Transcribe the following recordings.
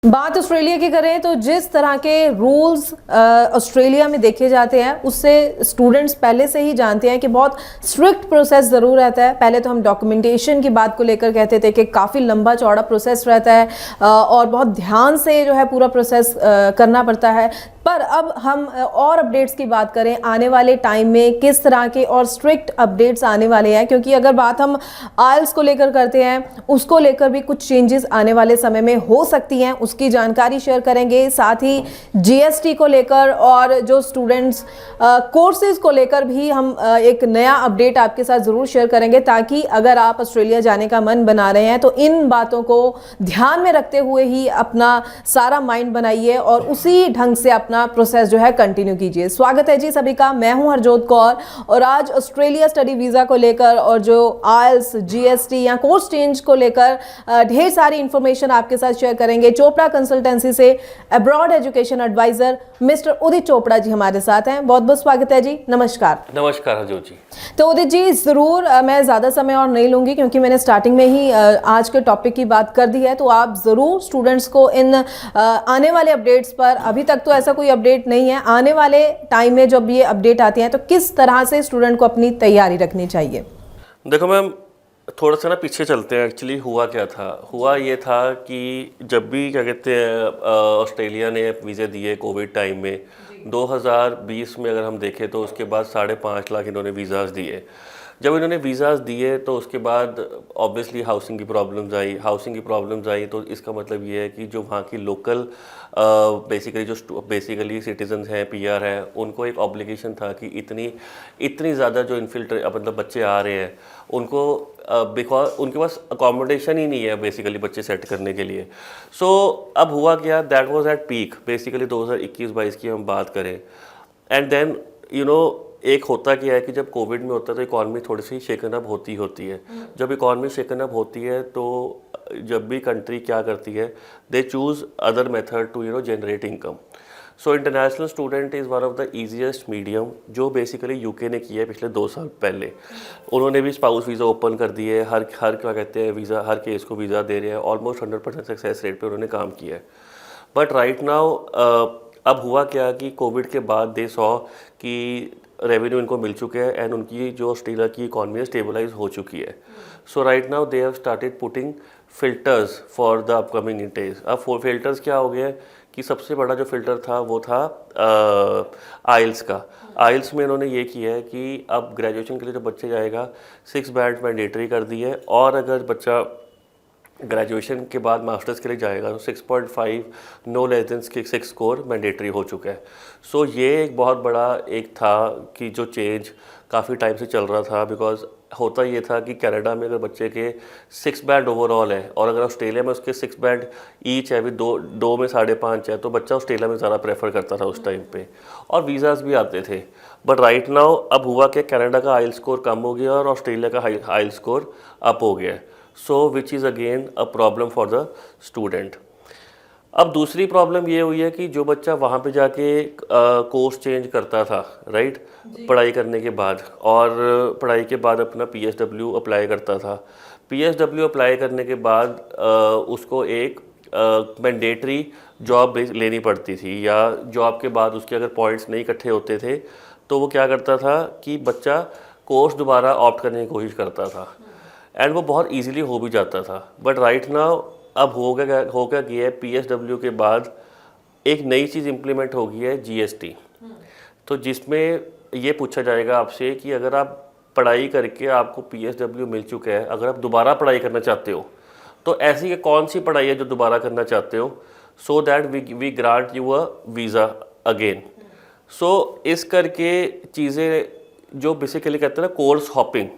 बात ऑस्ट्रेलिया की करें तो जिस तरह के रूल्स ऑस्ट्रेलिया में देखे जाते हैं उससे स्टूडेंट्स पहले से ही जानते हैं कि बहुत स्ट्रिक्ट प्रोसेस ज़रूर रहता है। पहले तो हम डॉक्यूमेंटेशन की बात को लेकर कहते थे कि काफ़ी लंबा चौड़ा प्रोसेस रहता है और बहुत ध्यान से जो है पूरा प्रोसेस करना पड़ता है। पर अब हम और अपडेट्स की बात करें, आने वाले टाइम में किस तरह के और स्ट्रिक्ट अपडेट्स आने वाले हैं, क्योंकि अगर बात हम आइल्स को लेकर करते हैं उसको लेकर भी कुछ चेंजेस आने वाले समय में हो सकती हैं, उसकी जानकारी शेयर करेंगे। साथ ही जीएसटी को लेकर और जो स्टूडेंट्स कोर्सेज को लेकर भी हम एक नया अपडेट आपके साथ ज़रूर शेयर करेंगे, ताकि अगर आप ऑस्ट्रेलिया जाने का मन बना रहे हैं तो इन बातों को ध्यान में रखते हुए ही अपना सारा माइंड बनाइए और उसी ढंग से अपना प्रोसेस जो है कंटिन्यू कीजिए। स्वागत है जी सभी का, मैं हूं हरजोत कौर और आज ऑस्ट्रेलिया स्टडी वीज़ा को लेकर और जो आइल्स, जीएसटी या कोर्स चेंज को लेकर ढेर सारी इंफॉर्मेशन आपके साथ शेयर करेंगे। चोपड़ा कंसल्टेंसी से अब्रॉड एजुकेशन एडवाइजर मिस्टर उदित चोपड़ा जी हमारे साथ हैं। बहुत बहुत स्वागत है जी। नमस्कार। नमस्कार हरजोत जी। तो उदित जी ज़रूर मैं ज़्यादा समय और नहीं लूँगी क्योंकि मैंने स्टार्टिंग में ही आज के टॉपिक की बात कर दी है, तो आप ज़रूर स्टूडेंट्स को इन आने वाले अपडेट्स पर, अभी तक तो ऐसा कोई अपडेट नहीं है, आने वाले टाइम में जब ये अपडेट आती हैं तो किस तरह से स्टूडेंट को अपनी तैयारी रखनी चाहिए। देखो मैम, थोड़ा सा ना पीछे चलते हैं। एक्चुअली हुआ क्या था, हुआ ये था कि जब भी क्या कहते हैं ऑस्ट्रेलिया ने वीज़े दिए कोविड टाइम में 2020 में, अगर हम देखें तो उसके बाद 5.5 लाख इन्होंने वीज़ाज़ दिए। जब इन्होंने वीज़ाज़ दिए तो उसके बाद ऑब्वियसली हाउसिंग की प्रॉब्लम्स आई। तो इसका मतलब ये है कि जो वहाँ की लोकल बेसिकली सिटीजन्स हैं, पीआर हैं, उनको एक ऑब्लिगेशन था कि इतनी ज़्यादा जो मतलब बच्चे आ रहे हैं उनको बिकॉज उनके पास अकोमोडेशन ही नहीं है बेसिकली बच्चे सेट करने के लिए। सो अब हुआ क्या, that was at peak basically 2021-22 की हम बात करें। एंड देन एक होता क्या है कि जब कोविड में होता है तो इकॉनमी थोड़ी सी शेकन अप होती है। जब इकॉनमी शेकन अप होती है तो जब भी कंट्री क्या करती है, they choose other method to generate income. So international student is one of the easiest medium, जो बेसिकली यूके ने किया है पिछले 2 साल पहले। उन्होंने भी स्पाउस वीज़ा ओपन कर दिए, हर क्या कहते हैं वीज़ा, हर केस को वीज़ा दे रहे हैं। ऑलमोस्ट 100% सक्सेस रेट पे उन्होंने काम किया है। बट राइट नाउ अब हुआ क्या कि कोविड के बाद दे सॉ कि रेवेन्यू इनको मिल चुके हैं एंड उनकी जो ऑस्ट्रेलिया की इकॉनमी स्टेबलाइज हो चुकी है। So right now they have started putting filters for the upcoming intake. अब फिल्टर्स क्या हो गया कि सबसे बड़ा जो फिल्टर था वो था आइल्स का। आइल्स में इन्होंने ये किया है कि अब ग्रेजुएशन के लिए जो बच्चे जाएगा 6 बैंड मैंडेटरी कर दी है, और अगर बच्चा ग्रेजुएशन के बाद मास्टर्स के लिए जाएगा तो 6.5 no less than 6 score mandatory हो चुका है। सो ये एक बहुत बड़ा एक था कि जो चेंज काफ़ी टाइम से चल रहा था। बिकॉज होता ये था कि कनाडा में अगर बच्चे के 6 बैंड ओवरऑल है और अगर ऑस्ट्रेलिया में उसके 6 बैंड ईच है, भी दो में 5.5 है, तो बच्चा ऑस्ट्रेलिया में ज़्यादा प्रेफर करता था उस टाइम पे, और वीज़ाज़ भी आते थे। बट राइट नाउ अब हुआ कि कनाडा का आइल स्कोर कम हो गया और ऑस्ट्रेलिया का आइल स्कोर अप हो गया। So which is again a problem for the student. अब दूसरी प्रॉब्लम ये हुई है कि जो बच्चा वहाँ पे जाके कोर्स चेंज करता था, राइट, पढ़ाई करने के बाद, और पढ़ाई के बाद अपना पीएसडब्ल्यू अप्लाई करता था। पीएसडब्ल्यू अप्लाई करने के बाद उसको एक मैंडेटरी जॉब लेनी पड़ती थी, या जॉब के बाद उसके अगर पॉइंट्स नहीं इकट्ठे होते थे तो वो क्या करता था कि बच्चा कोर्स दोबारा ऑप्ट करने की कोशिश करता था, एंड वो बहुत इजीली हो भी जाता था। बट राइट नाउ अब हो क्या गया है, पीएसडब्ल्यू के बाद एक नई चीज़ इम्प्लीमेंट हो गई है, जीएसटी। तो जिसमें ये पूछा जाएगा आपसे कि अगर आप पढ़ाई करके आपको पीएसडब्ल्यू मिल चुका है, अगर आप दोबारा पढ़ाई करना चाहते हो तो ऐसी कौन सी पढ़ाई है जो दोबारा करना चाहते हो, so that we grant you a visa again. So इस करके चीज़ें जो बेसिकली कहते हैं ना कोर्स हॉपिंग,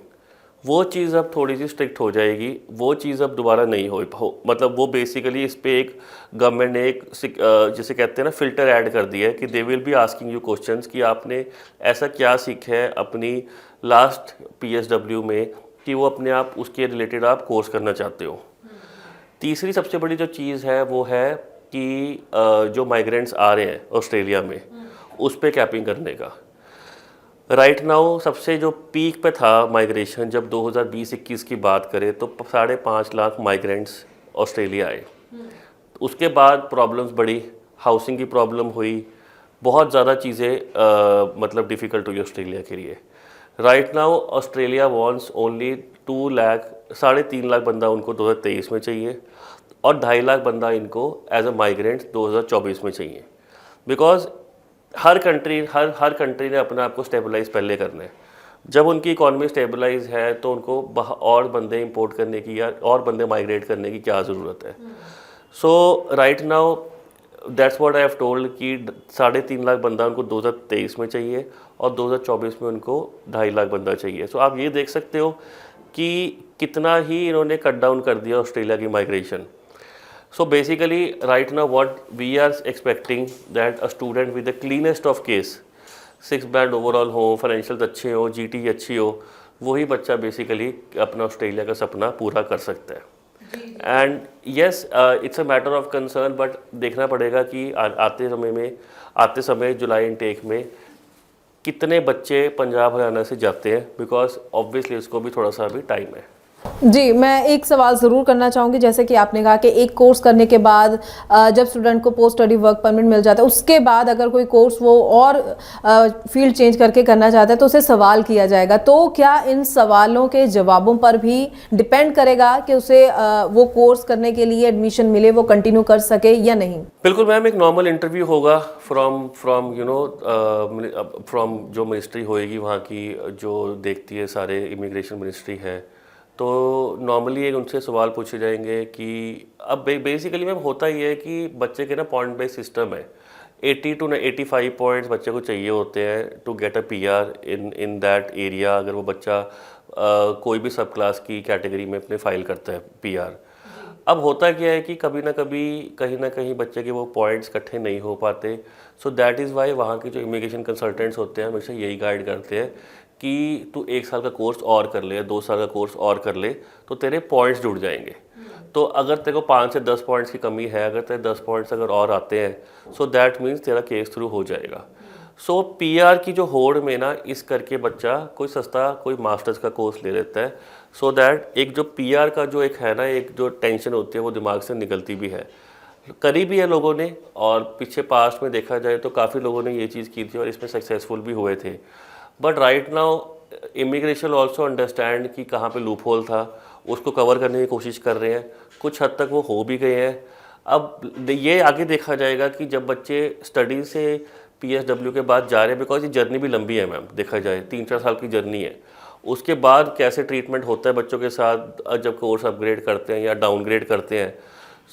वो चीज़ अब थोड़ी सी स्ट्रिक्ट हो जाएगी। वो चीज़ अब दोबारा नहीं हो मतलब वो बेसिकली इस पे एक गवर्नमेंट ने एक जिसे कहते हैं ना फ़िल्टर ऐड कर दिया है कि they will be asking you questions कि आपने ऐसा क्या सीखा है अपनी लास्ट पीएसडब्ल्यू में कि वो अपने आप उसके रिलेटेड आप कोर्स करना चाहते हो। तीसरी सबसे बड़ी जो चीज़ है वो है कि जो माइग्रेंट्स आ रहे हैं ऑस्ट्रेलिया में उस पर कैपिंग करने का। राइट नाउ सबसे जो पीक पे था माइग्रेशन, जब 2020-21 की बात करें तो 5.5 लाख माइग्रेंट्स ऑस्ट्रेलिया आए। उसके बाद प्रॉब्लम्स बढ़ी, हाउसिंग की प्रॉब्लम हुई, बहुत ज़्यादा चीज़ें मतलब डिफ़िकल्ट हुई ऑस्ट्रेलिया के लिए। Right now Australia wants only 2 lakh 3.5 lakh बंदा उनको 2023 में चाहिए और 2.5 लाख बंदा इनको एज अ माइग्रेंट 2024 में चाहिए। बिकॉज हर कंट्री ने अपने आप को स्टेबलाइज पहले करना है। जब उनकी इकॉनमी स्टेबलाइज है तो उनको और बंदे इंपोर्ट करने की या और बंदे माइग्रेट करने की क्या ज़रूरत है। So right now that's what I have told कि 3.5 लाख बंदा उनको 2023 में चाहिए और 2024 में उनको 2.5 लाख बंदा चाहिए। सो आप ये देख सकते हो कि कितना ही इन्होंने कट डाउन कर दिया ऑस्ट्रेलिया की migration. So basically right now what we are expecting that a student with the cleanest of case 6 band overall हो, फाइनेंशियल अच्छे हो, GT अच्छी हो, वही बच्चा बेसिकली अपना ऑस्ट्रेलिया का सपना पूरा कर सकता है। And yes it's a matter of concern, but देखना पड़ेगा कि आते समय जुलाई इनटेक में कितने बच्चे पंजाब हरियाणा से जाते हैं, बिकॉज ऑब्वियसली उसको भी थोड़ा सा अभी टाइम है। जी, मैं एक सवाल ज़रूर करना चाहूँगी। जैसे कि आपने कहा कि एक कोर्स करने के बाद जब स्टूडेंट को पोस्ट स्टडी वर्क परमिट मिल जाता है, उसके बाद अगर कोई कोर्स वो और फील्ड चेंज करके करना चाहता है तो उसे सवाल किया जाएगा। तो क्या इन सवालों के जवाबों पर भी डिपेंड करेगा कि उसे वो कोर्स करने के लिए एडमिशन मिले, वो कंटिन्यू कर सके या नहीं? बिल्कुल मैम, एक नॉर्मल इंटरव्यू होगा फ्रॉम यू नो फ्रॉम जो मिनिस्ट्री होएगी वहाँ की, जो देखती है सारे इमिग्रेशन मिनिस्ट्री है। तो नॉर्मली एक उनसे सवाल पूछे जाएंगे कि अब बेसिकली मैम होता ही है कि बच्चे के ना पॉइंट बेस्ड सिस्टम है। 80 to 85 पॉइंट्स बच्चे को चाहिए होते हैं to get a PR in that area. अगर वो बच्चा कोई भी सब क्लास की कैटेगरी में अपने फाइल करता है PR। अब होता क्या है कि कभी ना कभी कहीं ना कहीं बच्चे के वो पॉइंट्स इकट्ठे नहीं हो पाते। सो दैट इज़ वाई वहाँ के जो इमिग्रेशन कंसल्टेंट्स होते हैं हमेशा यही गाइड करते हैं कि तू 1 साल का कोर्स और कर ले, 2 साल का कोर्स और कर ले, तो तेरे पॉइंट्स जुड़ जाएंगे। तो अगर तेरे को 5 से 10 पॉइंट्स की कमी है, अगर तेरे 10 पॉइंट्स अगर और आते हैं, सो दैट मीन्स तेरा केस थ्रू हो जाएगा। सो PR की जो होड़ में ना इस करके बच्चा कोई सस्ता कोई मास्टर्स का कोर्स ले लेता है, सो दैट एक जो PR का जो एक है ना, एक जो टेंशन होती है वो दिमाग से निकलती भी है। करी भी है लोगों ने, और पीछे पास्ट में देखा जाए तो काफ़ी लोगों ने ये चीज़ की थी और इसमें सक्सेसफुल भी हुए थे। But right now immigration also understand कि कहाँ पे लूप होल था, उसको कवर करने की कोशिश कर रहे हैं। कुछ हद तक वो हो भी गए हैं। अब ये आगे देखा जाएगा कि जब बच्चे स्टडी से PSW के बाद जा रहे हैं, बिकॉज ये जर्नी भी लंबी है मैम, देखा जाए 3-4 साल की जर्नी है। उसके बाद कैसे ट्रीटमेंट होता है बच्चों के साथ जब कोर्स अपग्रेड करते हैं या डाउनग्रेड करते हैं।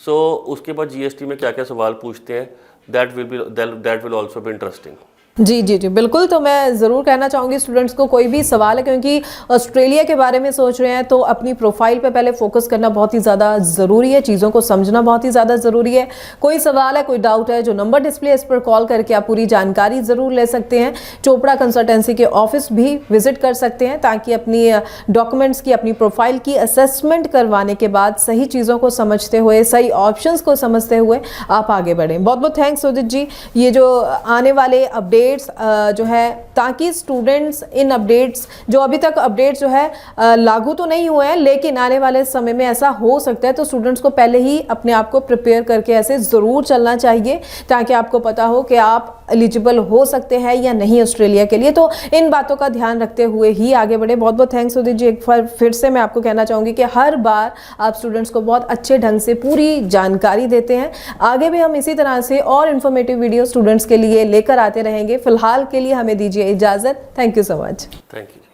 सो उसके बाद GST में क्या क्या सवाल पूछते हैं, that will also be interesting. जी जी जी बिल्कुल। तो मैं ज़रूर कहना चाहूँगी स्टूडेंट्स को, कोई भी सवाल है, क्योंकि ऑस्ट्रेलिया के बारे में सोच रहे हैं तो अपनी प्रोफाइल पे पहले फोकस करना बहुत ही ज़्यादा ज़रूरी है, चीज़ों को समझना बहुत ही ज़्यादा ज़रूरी है। कोई सवाल है, कोई डाउट है, जो नंबर डिस्प्ले इस पर कॉल करके आप पूरी जानकारी ज़रूर ले सकते हैं। चोपड़ा कंसल्टेंसी के ऑफिस भी विजिट कर सकते हैं ताकि अपनी डॉक्यूमेंट्स की, अपनी प्रोफाइल की असेसमेंट करवाने के बाद सही चीज़ों को समझते हुए, सही ऑप्शंस को समझते हुए आप आगे बढ़ें। बहुत बहुत थैंक्स उदित जी। ये जो आने वाले अपडेट जो है, ताकि स्टूडेंट्स इन अपडेट्स, जो अभी तक अपडेट्स जो है लागू तो नहीं हुए हैं, लेकिन आने वाले समय में ऐसा हो सकता है, तो स्टूडेंट्स को पहले ही अपने आप को प्रिपेयर करके ऐसे ज़रूर चलना चाहिए ताकि आपको पता हो कि आप एलिजिबल हो सकते हैं या नहीं ऑस्ट्रेलिया के लिए। तो इन बातों का ध्यान रखते हुए ही आगे बढ़े। बहुत बहुत थैंक्स उदित जी। एक बार फिर से मैं आपको कहना चाहूँगी कि हर बार आप स्टूडेंट्स को बहुत अच्छे ढंग से पूरी जानकारी देते हैं। आगे भी हम इसी तरह से और इन्फॉर्मेटिव वीडियो स्टूडेंट्स के लिए लेकर आते रहेंगे। फिलहाल के लिए हमें दीजिए इजाज़त। Thank you so much. Thank you.